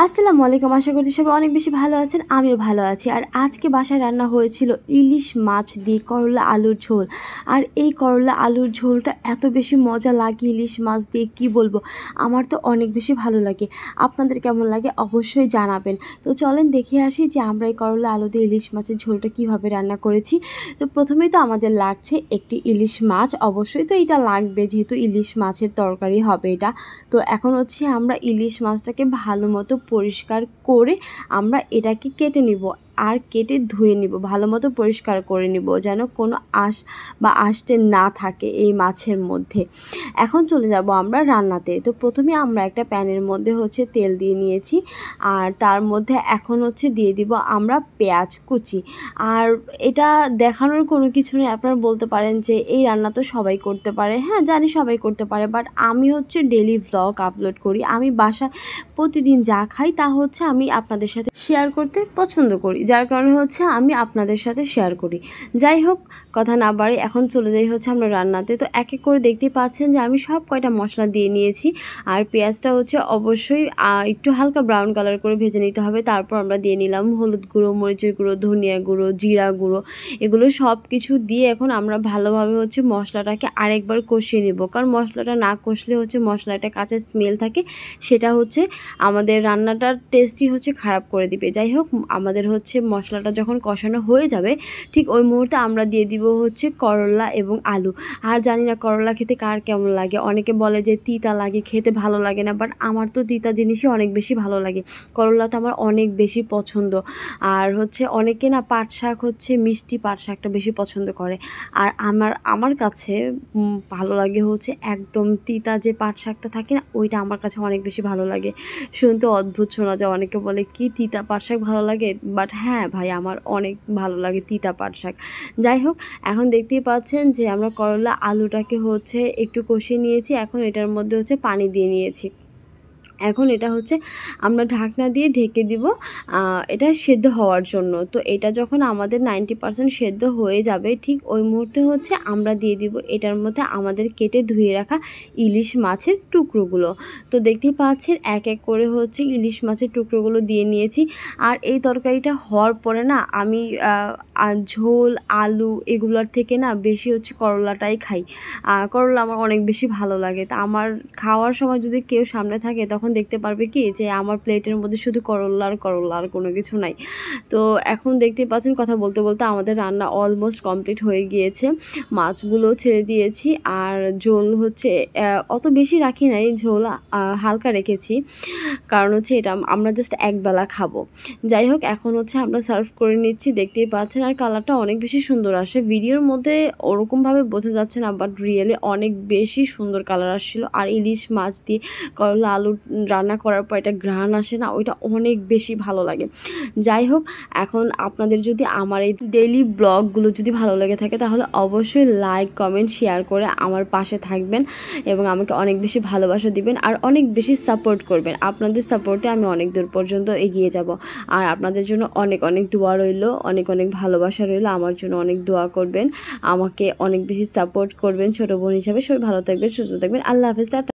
আসসালামু আলাইকুম। আশা করছি সবাই অনেক বেশি ভালো আছেন, আমিও ভালো আছি। আর আজকে বাসায় রান্না হয়েছিল ইলিশ মাছ দিয়ে করলা আলুর ঝোল। আর এই করলা আলুর ঝোলটা এত বেশি মজা লাগে ইলিশ মাছ দিয়ে, কি বলবো। আমার তো অনেক বেশি ভালো লাগে। আপনাদের কেমন লাগে অবশ্যই জানাবেন। তো চলেন দেখে আসি যে আমরা এই করলা আলু দিয়ে ইলিশ মাছের ঝোলটা কিভাবে রান্না করেছি। তো প্রথমেই তো আমাদের লাগছে একটি ইলিশ মাছ, অবশ্যই তো এটা লাগবে যেহেতু ইলিশ মাছের তরকারি হবে এটা। তো এখন হচ্ছে আমরা ইলিশ মাছটাকে ভালো মতো পরিষ্কার করে আমরা এটাকে কেটে নিব আর কেটে ধুয়ে নিব, ভালো মতো পরিষ্কার করে নিব যেন কোনো আঁশ বা আঁশটে না থাকে এই মাছের মধ্যে। এখন চলে যাব আমরা রান্নাতে। তো প্রথমে আমরা একটা প্যানের মধ্যে হচ্ছে তেল দিয়ে নিয়েছি, আর তার মধ্যে এখন হচ্ছে দিয়ে দিব আমরা পেঁয়াজ কুচি। আর এটা দেখানোর কোনো কিছু নেই, আপনারা বলতে পারেন যে এই রান্না তো সবাই করতে পারে। হ্যাঁ জানি সবাই করতে পারে, বাট আমি হচ্ছে ডেইলি ভ্লগ আপলোড করি। আমি বাসায় প্রতিদিন যা খাই তা হচ্ছে আমি আপনাদের সাথে শেয়ার করতে পছন্দ করি, যার কারণে হচ্ছে আমি আপনাদের সাথে শেয়ার করি। যাই হোক, কথা না বাড়ি এখন চলে যাই হচ্ছে আমরা রান্নাতে। তো এক এক করে দেখতে পাচ্ছেন যে আমি সব কয়টা মশলা দিয়ে নিয়েছি। আর পেঁয়াজটা হচ্ছে অবশ্যই একটু হালকা ব্রাউন কালার করে ভেজে নিতে হবে। তারপর আমরা দিয়ে নিলাম হলুদ গুঁড়ো, মরিচের গুঁড়ো, ধনিয়া গুঁড়ো, জিরা গুঁড়ো, এগুলো সব কিছু দিয়ে এখন আমরা ভালোভাবে হচ্ছে মশলাটাকে আরেকবার কষিয়ে নেব। কারণ মশলাটা না কষলে হচ্ছে মশলাটা কাঁচা স্মেল থাকে, সেটা হচ্ছে আমাদের রান্নাটার টেস্টই হচ্ছে খারাপ করে দিবে। যাই হোক, আমাদের হচ্ছে মশলাটা যখন কষানো হয়ে যাবে ঠিক ওই মুহূর্তে আমরা দিয়ে দিব হচ্ছে করলা এবং আলু। আর জানি না করলা খেতে কার কেমন লাগে, অনেকে বলে যে তিতা লাগে, খেতে ভালো লাগে না, বাট আমার তো তিতা জিনিসই অনেক বেশি ভালো লাগে। করলা তো আমার অনেক বেশি পছন্দ। আর হচ্ছে অনেকে না পাট শাক হচ্ছে মিষ্টি পাট শাকটা বেশি পছন্দ করে, আর আমার কাছে ভালো লাগে হচ্ছে একদম তিতা যে পাট শাকটা থাকে না, ওইটা আমার কাছে অনেক বেশি ভালো লাগে। শুনতে অদ্ভুত শোনা যায়, অনেকে বলে কি তিতা পাট শাক ভালো লাগে, বাট হ্যাঁ ভাই আমার অনেক ভালো লাগে তিতা পাট শাক। যাই হোক, এখন দেখতেই পাচ্ছেন যে আমরা করলা আলুটাকে হচ্ছে একটু কষিয়ে নিয়েছি। এখন এটার মধ্যে হচ্ছে পানি দিয়ে নিয়েছি। এখন এটা হচ্ছে আমরা ঢাকনা দিয়ে ঢেকে দিব এটা সেদ্ধ হওয়ার জন্য। তো এটা যখন আমাদের 90% সেদ্ধ হয়ে যাবে ঠিক ওই মুহূর্তে হচ্ছে আমরা দিয়ে দিব এটার মধ্যে আমাদের কেটে ধুয়ে রাখা ইলিশ মাছের টুকরোগুলো। তো দেখতেই পাচ্ছেন এক এক করে হচ্ছে ইলিশ মাছের টুকরোগুলো দিয়ে নিয়েছি। আর এই তরকারিটা হওয়ার পরে না আমি ঝোল আলু এগুলোর থেকে না বেশি হচ্ছে করলাটাই খাই। করলা আমার অনেক বেশি ভালো লাগে। তা আমার খাওয়ার সময় যদি কেউ সামনে থাকে তখন দেখতে পারবে কি যে আমার প্লেটের মধ্যে শুধু করলা আর কোনো কিছু নাই। তো এখন দেখতে পাচ্ছেন কথা বলতে বলতে আমাদের রান্না অলমোস্ট কমপ্লিট হয়ে গিয়েছে। মাছগুলো ছেড়ে দিয়েছি, আর ঝোল হচ্ছে অত বেশি রাখি নাই, ঝোল হালকা রেখেছি, কারণ হচ্ছে এটা আমরা জাস্ট একবেলা খাবো। যাই হোক, এখন হচ্ছে আমরা সার্ভ করে নিচ্ছি, দেখতেই পাচ্ছেন। আর কালারটা অনেক বেশি সুন্দর আসে, ভিডিওর মধ্যে ওরকমভাবে বোঝা যাচ্ছে না, বাট রিয়েলি অনেক বেশি সুন্দর কালার আসছিল। আর ইলিশ মাছ দিয়ে করলা আলু রান্না করার পর একটা ঘ্রাণ আসে না, ওইটা অনেক বেশি ভালো লাগে। যাই হোক, এখন আপনাদের যদি আমার এই ডেইলি ব্লগগুলো যদি ভালো লেগে থাকে তাহলে অবশ্যই লাইক কমেন্ট শেয়ার করে আমার পাশে থাকবেন এবং আমাকে অনেক বেশি ভালোবাসা দিবেন আর অনেক বেশি সাপোর্ট করবেন। আপনাদের সাপোর্টে আমি অনেক দূর পর্যন্ত এগিয়ে যাব। আর আপনাদের জন্য অনেক অনেক দোয়া রইল, অনেক অনেক ভালোবাসা রইল। আমার জন্য অনেক দোয়া করবেন, আমাকে অনেক বেশি সাপোর্ট করবেন ছোটো বোন হিসাবে। সবাই ভালো থাকবেন, সুস্থ থাকবেন। আল্লাহ হাফেজ, টাটা।